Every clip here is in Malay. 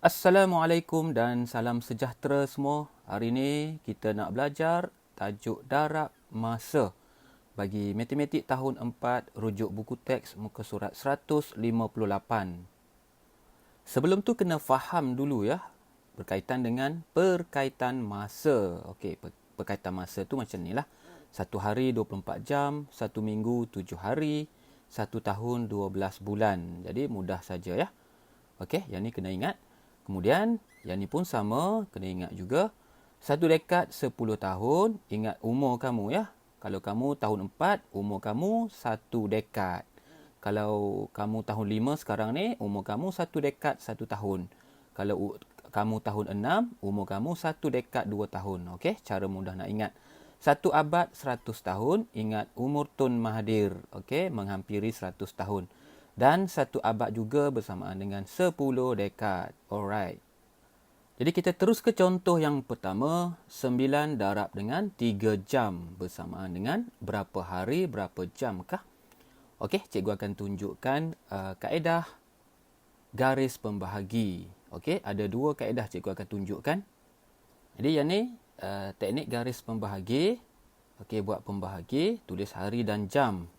Assalamualaikum dan salam sejahtera semua. Hari ini kita nak belajar tajuk darab masa bagi matematik tahun 4 rujuk buku teks muka surat 158. Sebelum tu kena faham dulu ya berkaitan dengan perkaitan masa. Okey, perkaitan masa tu macam ni lah. 1 hari 24 jam, 1 minggu 7 hari, 1 tahun 12 bulan. Jadi mudah saja ya. Okey, yang ni kena ingat. Kemudian, yang ni pun sama, kena ingat juga. 1 dekad 10 tahun, ingat umur kamu ya. Kalau kamu tahun 4, umur kamu 1 dekad. Kalau kamu tahun 5 sekarang ni, umur kamu 1 dekad 1 tahun. Kalau kamu tahun 6, umur kamu 1 dekad 2 tahun. Okey, cara mudah nak ingat. 1 abad 100 tahun, ingat umur Tun Mahathir. Okey, menghampiri 100 tahun. Dan 1 abad juga bersamaan dengan 10 dekad. Alright. Jadi kita terus ke contoh yang pertama. 9 darab dengan 3 jam bersamaan dengan berapa hari, berapa jam kah? Okey, cikgu akan tunjukkan kaedah garis pembahagi. Okey, ada 2 kaedah cikgu akan tunjukkan. Jadi yang ni teknik garis pembahagi. Okey, buat pembahagi, tulis hari dan jam.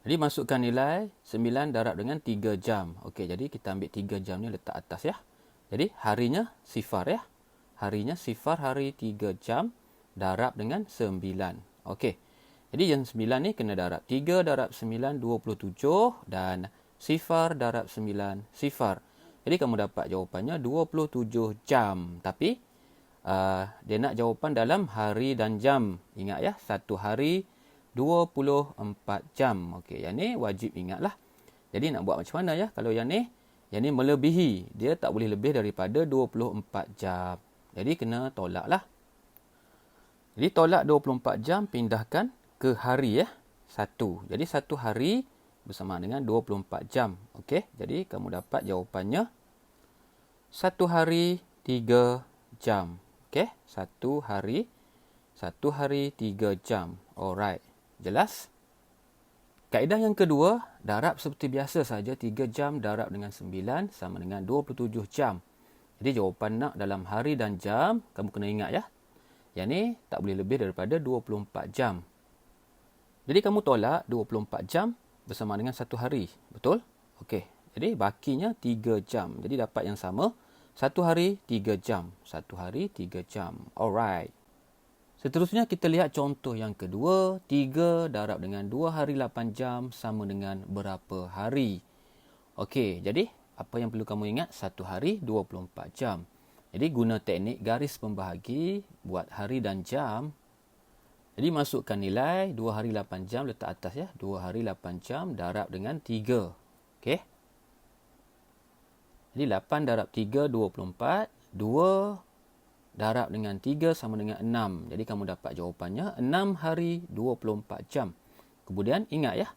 Jadi masukkan nilai 9 darab dengan 3 jam. Okey, jadi kita ambil 3 jam ni letak atas ya. Jadi harinya sifar ya. Harinya sifar, hari 3 jam darab dengan 9. Okey. Jadi yang 9 ni kena darab. 3 darab 9 27 dan sifar darab 9 sifar. Jadi kamu dapat jawapannya 27 jam. Tapi dia nak jawapan dalam hari dan jam. Ingat ya, 1 hari 24 jam. Okey, yang ni wajib ingatlah. Jadi nak buat macam mana ya? Kalau yang ni melebihi. Dia tak boleh lebih daripada 24 jam. Jadi kena tolak lah. Jadi tolak 24 jam, pindahkan ke hari ya. 1. Jadi 1 hari bersama dengan 24 jam. Okey, jadi kamu dapat jawapannya 1 hari 3 jam. Okey, 1 hari 3 jam. Alright. Jelas? Kaedah yang kedua, darab seperti biasa saja. 3 jam darab dengan 9 sama dengan 27 jam. Jadi jawapan nak dalam hari dan jam, kamu kena ingat ya. Yang ni tak boleh lebih daripada 24 jam. Jadi kamu tolak 24 jam bersama dengan 1 hari. Betul? Okey. Jadi bakinya 3 jam. Jadi dapat yang sama. 1 hari 3 jam. 1 hari 3 jam. Alright. Seterusnya kita lihat contoh yang kedua. 3 darab dengan 2 hari 8 jam sama dengan berapa hari? Okey, jadi apa yang perlu kamu ingat? 1 hari 24 jam. Jadi guna teknik garis pembahagi buat hari dan jam. Jadi masukkan nilai 2 hari 8 jam letak atas ya. 2 hari 8 jam darab dengan 3. Okey. Jadi 8 darab 3 24. 2 darab dengan 3 sama dengan 6. Jadi kamu dapat jawapannya 6 hari 24 jam. Kemudian ingat ya.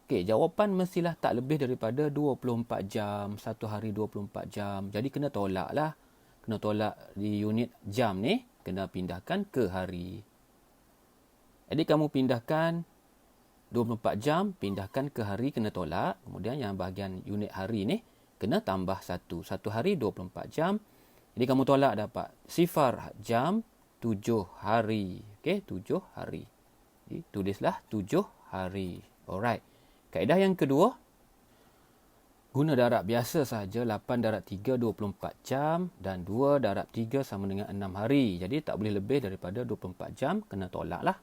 Okey, jawapan mestilah tak lebih daripada 24 jam. 1 hari 24 jam. Jadi kena tolak lah. Kena tolak di unit jam ni. Kena pindahkan ke hari. Jadi kamu pindahkan 24 jam. Pindahkan ke hari, kena tolak. Kemudian yang bahagian unit hari ni kena tambah 1. 1 hari 24 jam. Jadi kamu tolak dapat sifar jam 7 hari. Okey, 7 hari. Jadi tulislah 7 hari. Alright. Kaedah yang kedua. Guna darab biasa saja. 8 darab 3 24 jam dan 2 darab 3 sama dengan 6 hari. Jadi tak boleh lebih daripada 24 jam, kena tolak lah.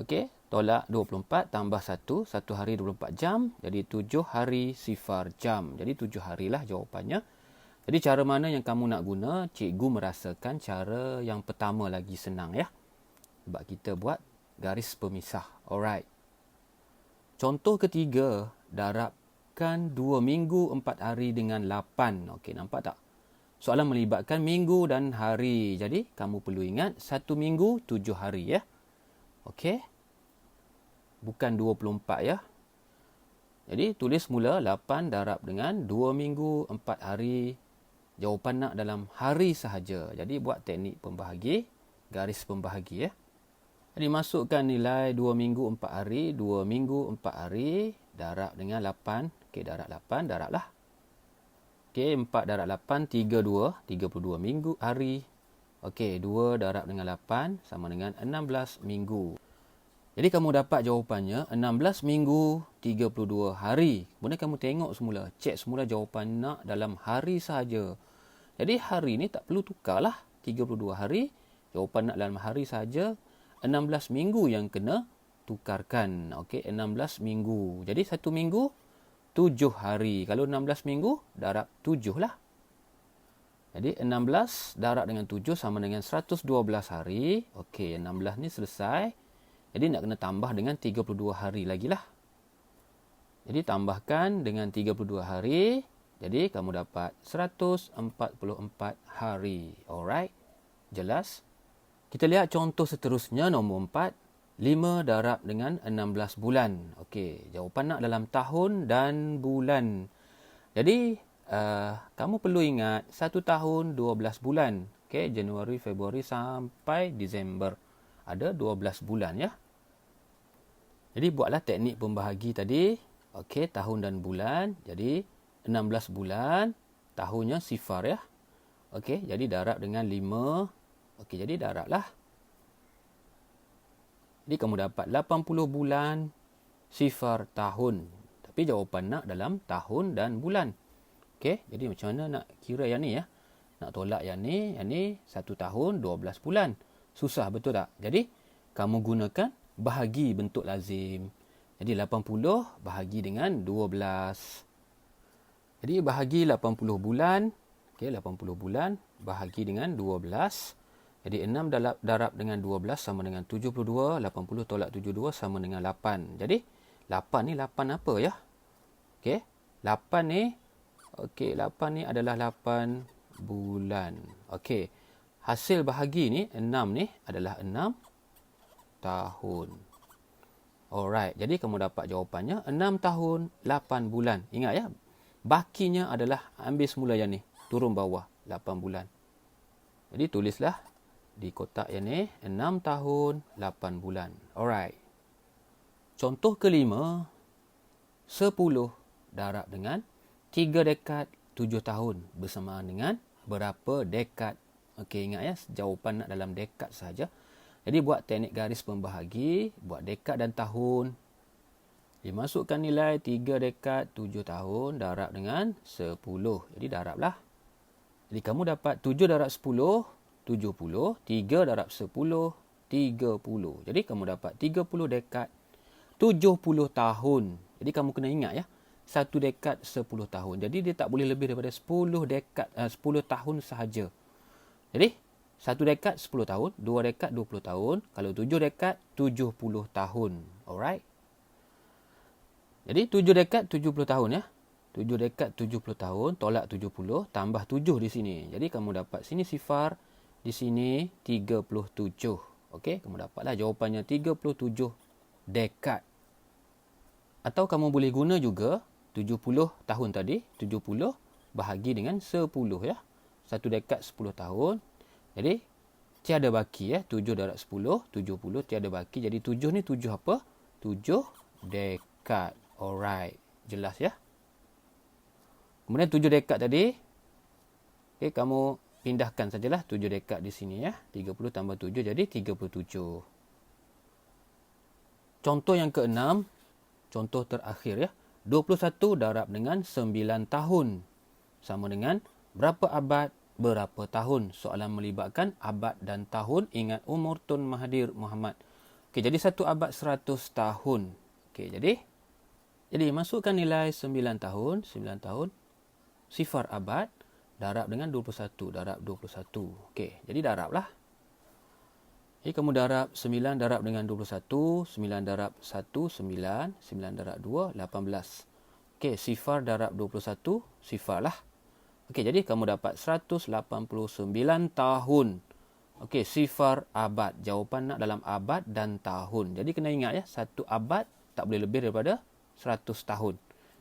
Okey, tolak 24 tambah 1. 1 hari 24 jam. Jadi 7 hari sifar jam. Jadi 7 harilah jawapannya. Jadi cara mana yang kamu nak guna, cikgu merasakan cara yang pertama lagi senang ya. Sebab kita buat garis pemisah. Alright. Contoh ketiga, darabkan 2 minggu 4 hari dengan 8. Okey, nampak tak? Soalan melibatkan minggu dan hari. Jadi kamu perlu ingat 1 minggu 7 hari ya. Okey. Bukan 24 ya. Jadi tulis mula 8 darab dengan 2 minggu 4 hari. Jawapan nak dalam hari sahaja. Jadi buat teknik pembahagi, garis pembahagi ya. Jadi masukkan nilai 2 minggu 4 hari, 2 minggu 4 hari darab dengan 8. Okey, darab 8, darablah. Okey, 4 darab 8, 32. 32 minggu hari. Okey, 2 darab dengan 8 sama dengan 16 minggu. Jadi kamu dapat jawapannya 16 minggu 32 hari. Kemudian kamu tengok semula, cek semula jawapan nak dalam hari sahaja. Jadi hari ni tak perlu tukarlah. 32 hari, jawapan nak dalam hari sahaja. 16 minggu yang kena tukarkan. Okey, 16 minggu. Jadi 1 minggu 7 hari. Kalau 16 minggu, darab 7 lah. Jadi 16 darab dengan 7 sama dengan 112 hari. Okey, 16 ni selesai. Jadi nak kena tambah dengan 32 hari lagi lah. Jadi tambahkan dengan 32 hari. Jadi kamu dapat 144 hari. Alright. Jelas? Kita lihat contoh seterusnya nombor 4. 5 darab dengan 16 bulan. Okey, jawapan nak dalam tahun dan bulan. Jadi kamu perlu ingat 1 tahun 12 bulan. Okey, Januari, Februari sampai Disember. Ada 12 bulan ya. Jadi buatlah teknik pembahagi tadi. Okey, tahun dan bulan. Jadi 16 bulan, tahunnya sifar ya. Okey, jadi darab dengan 5. Okey, jadi darablah. Jadi kamu dapat 80 bulan sifar tahun. Tapi jawapan nak dalam tahun dan bulan. Okey, jadi macam mana nak kira yang ni ya? Nak tolak yang ni 1 tahun 12 bulan. Susah betul tak? Jadi kamu gunakan bahagi bentuk lazim. Jadi 80 bahagi dengan 12. Jadi bahagi 80 bulan. Okey, 80 bulan bahagi dengan 12. Jadi 6 darab dengan 12 sama dengan 72. 80 tolak 72 sama dengan 8. Jadi 8 ni 8 apa ya? Okey, 8 ni adalah 8 bulan. Okey. Hasil bahagi ni 6 ni adalah 6 tahun. Alright, jadi kamu dapat jawapannya 6 tahun 8 bulan. Ingat ya, bakinya adalah ambil semula yang ni, turun bawah 8 bulan. Jadi tulislah di kotak yang ni 6 tahun 8 bulan. Alright. Contoh kelima, 10 darab dengan 3 dekad 7 tahun bersamaan dengan berapa dekad? Okey, ingat ya, jawapan nak dalam dekad saja. Jadi buat teknik garis pembahagi, buat dekad dan tahun. Dimasukkan nilai 3 dekad 7 tahun darab dengan 10. Jadi darablah. Jadi kamu dapat 7 darab 10, 70. 3 darab 10, 30. Jadi kamu dapat 30 dekad 70 tahun. Jadi kamu kena ingat ya, 1 dekad 10 tahun. Jadi dia tak boleh lebih daripada 10 tahun sahaja. Jadi 1 dekad 10 tahun, 2 dekad 20 tahun, kalau 7 dekad 70 tahun. Alright. Jadi 7 dekad 70 tahun ya. 7 dekad 70 tahun tolak 70 tambah 7 di sini. Jadi kamu dapat sini sifar, di sini 37. Okey, kamu dapatlah jawapannya 37 dekad. Atau kamu boleh guna juga 70 tahun tadi, 70 bahagi dengan 10 ya. 1 dekad 10 tahun. Jadi tiada baki ya, 7 darab 10, 70 tiada baki. Jadi 7 ni 7 apa? 7 dekad. Alright, jelas ya. Kemudian 7 dekad tadi, okay, kamu pindahkan sajalah 7 dekad di sini ya. 30 tambah 7 jadi 37. Contoh yang keenam, contoh terakhir ya. 21 darab dengan 9 tahun. Sama dengan berapa abad, berapa tahun. Soalan melibatkan abad dan tahun. Ingat umur Tun Mahathir Mohamad. Okey, jadi 1 abad 100 tahun. Okey, jadi masukkan nilai 9 tahun, 9 tahun. Sifar abad darab dengan 21, darab 21. Okey, jadi darablah. Jadi kamu darab 9 darab dengan 21, 9 darab 1, 9, 9 darab 2, 18. Okey, sifar darab 21, sifarlah. Okey, jadi kamu dapat 189 tahun. Okey, sifar abad. Jawapan nak dalam abad dan tahun. Jadi kena ingat ya, 1 abad tak boleh lebih daripada 100 tahun.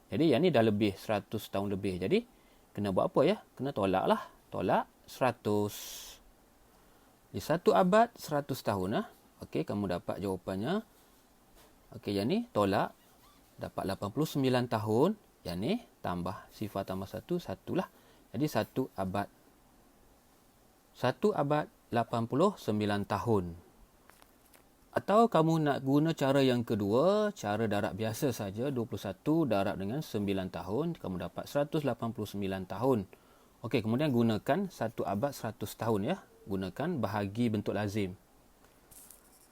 Jadi yang ni dah lebih 100 tahun lebih. Jadi kena buat apa ya? Kena tolak lah. Tolak 100. Di 1 abad 100 tahun lah. Okey, kamu dapat jawapannya. Okey, yang ni tolak. Dapat 89 tahun. Yang ni tambah sifar tambah 1, 1 lah. Jadi 1 abad 89 tahun. Atau kamu nak guna cara yang kedua, cara darab biasa saja, 21 darab dengan 9 tahun, kamu dapat 189 tahun. Okey, kemudian gunakan 1 abad 100 tahun ya. Gunakan bahagi bentuk lazim.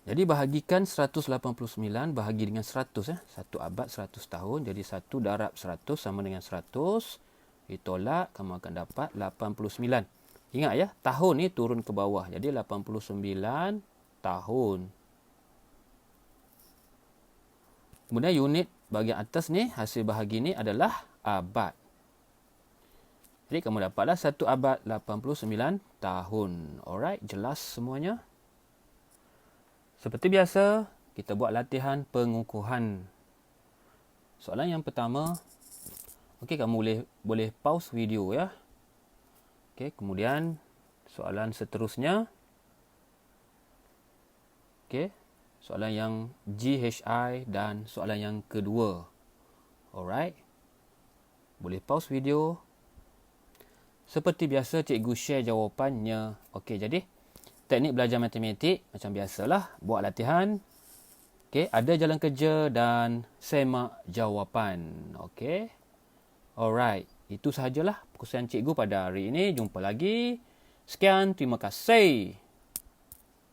Jadi bahagikan 189 bahagi dengan 100 ya. 1 abad 100 tahun, jadi 1 darab 100 sama dengan 100. Ditolak, kamu akan dapat 89. Ingat ya, tahun ni turun ke bawah. Jadi 89 tahun. Kemudian unit bahagian atas ni, hasil bahagi ni adalah abad. Jadi kamu dapatlah 1 abad 89 tahun. Alright, jelas semuanya? Seperti biasa, kita buat latihan pengukuhan. Soalan yang pertama, okey, kamu boleh pause video ya. Okey, kemudian soalan seterusnya. Okey, soalan yang GHI dan soalan yang kedua. Alright. Boleh pause video. Seperti biasa, cikgu share jawapannya. Okey, jadi teknik belajar matematik macam biasalah, buat latihan. Okey, ada jalan kerja dan semak jawapan. Okey. Alright, itu sahajalah perkongsian cikgu pada hari ini. Jumpa lagi. Sekian, terima kasih.